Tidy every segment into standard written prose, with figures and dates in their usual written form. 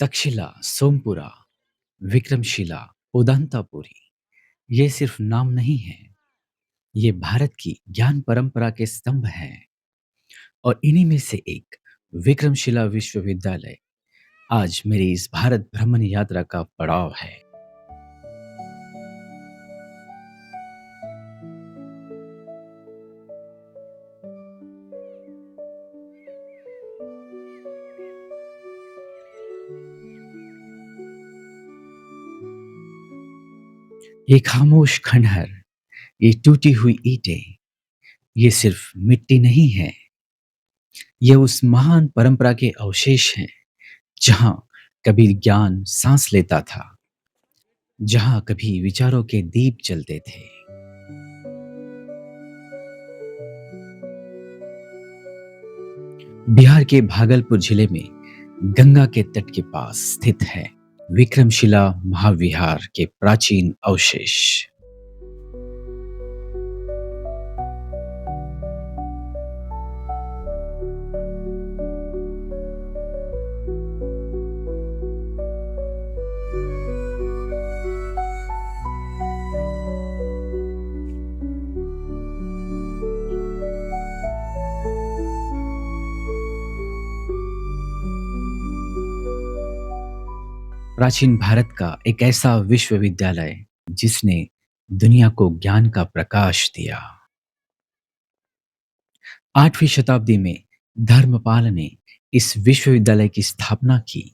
तक्षशिला, सोमपुरा, विक्रमशिला, उदंतापुरी ये सिर्फ नाम नहीं है, ये भारत की ज्ञान परंपरा के स्तंभ हैं। और इन्हीं में से एक विक्रमशिला विश्वविद्यालय आज मेरी इस भारत भ्रमण यात्रा का पड़ाव है। ये खामोश खंडहर, ये टूटी हुई ईंटें, ये सिर्फ मिट्टी नहीं है, ये उस महान परंपरा के अवशेष हैं जहां कभी ज्ञान सांस लेता था, जहां कभी विचारों के दीप जलते थे। बिहार के भागलपुर जिले में गंगा के तट के पास स्थित है विक्रमशिला महाविहार के प्राचीन अवशेष। प्राचीन भारत का एक ऐसा विश्वविद्यालय जिसने दुनिया को ज्ञान का प्रकाश दिया। 8वीं शताब्दी में धर्मपाल ने इस विश्वविद्यालय की स्थापना की,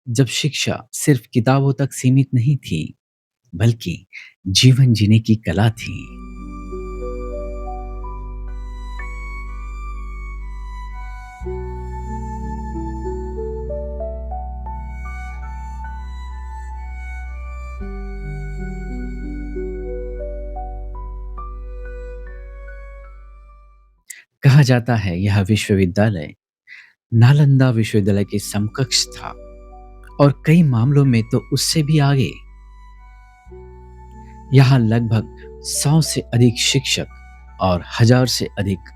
जब शिक्षा सिर्फ किताबों तक सीमित नहीं थी, बल्कि जीवन जीने की कला थी। कहा जाता है यह विश्वविद्यालय नालंदा विश्वविद्यालय के समकक्ष था और कई मामलों में तो उससे भी आगे। यहाँ लगभग 100 से अधिक शिक्षक और 1000 से अधिक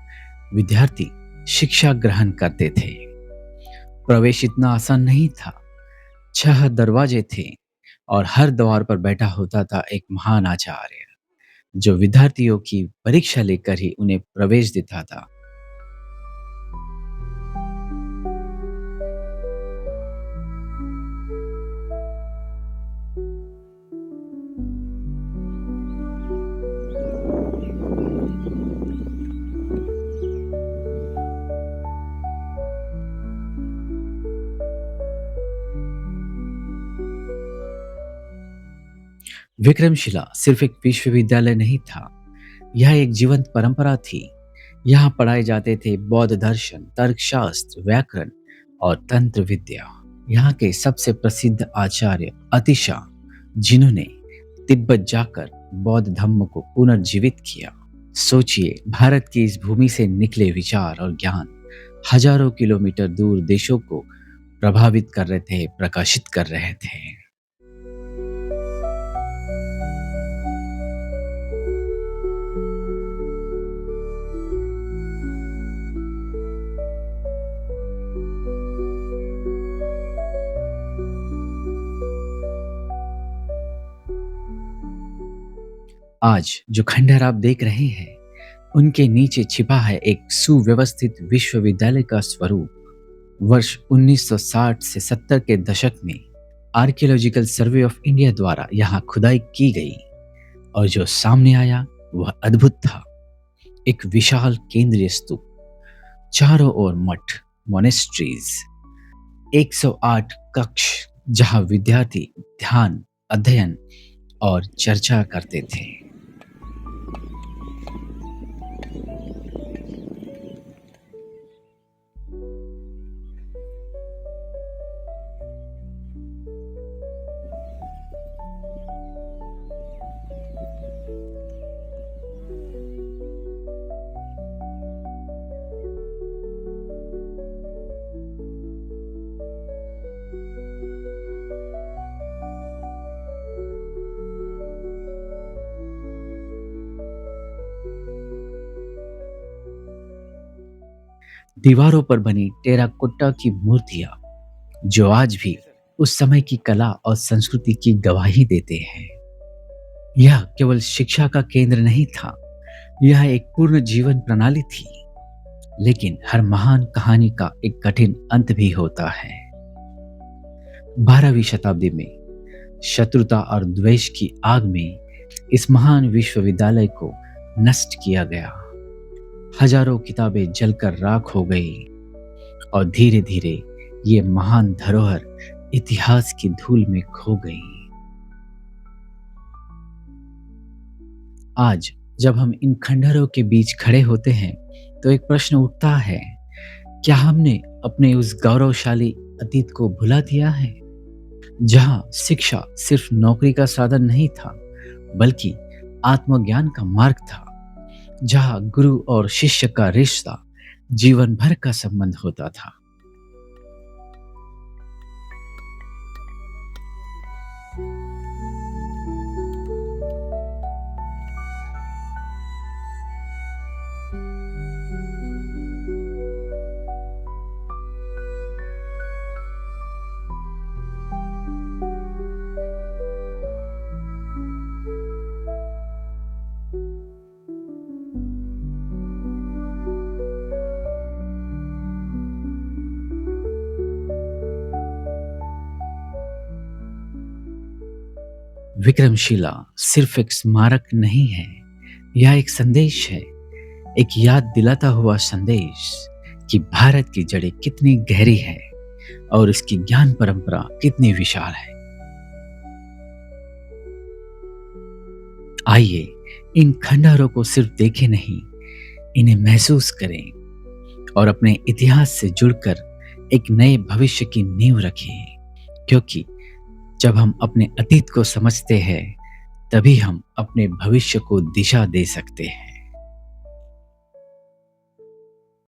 विद्यार्थी शिक्षा ग्रहण करते थे। प्रवेश इतना आसान नहीं था। 6 दरवाजे थे और हर द्वार पर बैठा होता था एक महान आचार्य, जो विद्यार्थियों की परीक्षा लेकर ही उन्हें प्रवेश देता था। विक्रमशिला सिर्फ एक विश्वविद्यालय नहीं था, यह एक जीवंत परंपरा थी। यहाँ पढ़ाए जाते थे बौद्ध दर्शन, तर्कशास्त्र, व्याकरण और तंत्र विद्या। यहाँ के सबसे प्रसिद्ध आचार्य अतिशा, जिन्होंने तिब्बत जाकर बौद्ध धर्म को पुनर्जीवित किया। सोचिए, भारत की इस भूमि से निकले विचार और ज्ञान हजारों किलोमीटर दूर देशों को प्रभावित कर रहे थे, प्रकाशित कर रहे थे। आज जो खंडहर आप देख रहे हैं, उनके नीचे छिपा है एक सुव्यवस्थित विश्वविद्यालय का स्वरूप। वर्ष 1960 से 70 के दशक में आर्कियोलॉजिकल सर्वे ऑफ इंडिया द्वारा यहाँ खुदाई की गई और जो सामने आया वह अद्भुत था। एक विशाल केंद्रीय स्तूप, चारों ओर मठ, मोनेस्ट्रीज, 108 कक्ष जहाँ विद्यार्थी ध्यान, अध्ययन और चर्चा करते थे। दीवारों पर बनी टेराकोट्टा की मूर्तियां जो आज भी उस समय की कला और संस्कृति की गवाही देते हैं। यह केवल शिक्षा का केंद्र नहीं था, यह एक पूर्ण जीवन प्रणाली थी। लेकिन हर महान कहानी का एक कठिन अंत भी होता है। 12वीं शताब्दी में शत्रुता और द्वेष की आग में इस महान विश्वविद्यालय को नष्ट किया गया। हजारों किताबें जलकर राख हो गई और धीरे धीरे ये महान धरोहर इतिहास की धूल में खो गई। आज जब हम इन खंडहरों के बीच खड़े होते हैं तो एक प्रश्न उठता है, क्या हमने अपने उस गौरवशाली अतीत को भुला दिया है, जहां शिक्षा सिर्फ नौकरी का साधन नहीं था बल्कि आत्मज्ञान का मार्ग था, जहां गुरु और शिष्य का रिश्ता जीवन भर का संबंध होता था। विक्रमशिला सिर्फ एक स्मारक नहीं है, यह एक संदेश है, एक याद दिलाता हुआ संदेश कि भारत की जड़ें कितनी गहरी है और इसकी ज्ञान परंपरा कितनी विशाल है। आइए इन खंडहरों को सिर्फ देखें नहीं, इन्हें महसूस करें और अपने इतिहास से जुड़कर एक नए भविष्य की नींव रखें, क्योंकि जब हम अपने अतीत को समझते हैं तभी हम अपने भविष्य को दिशा दे सकते हैं।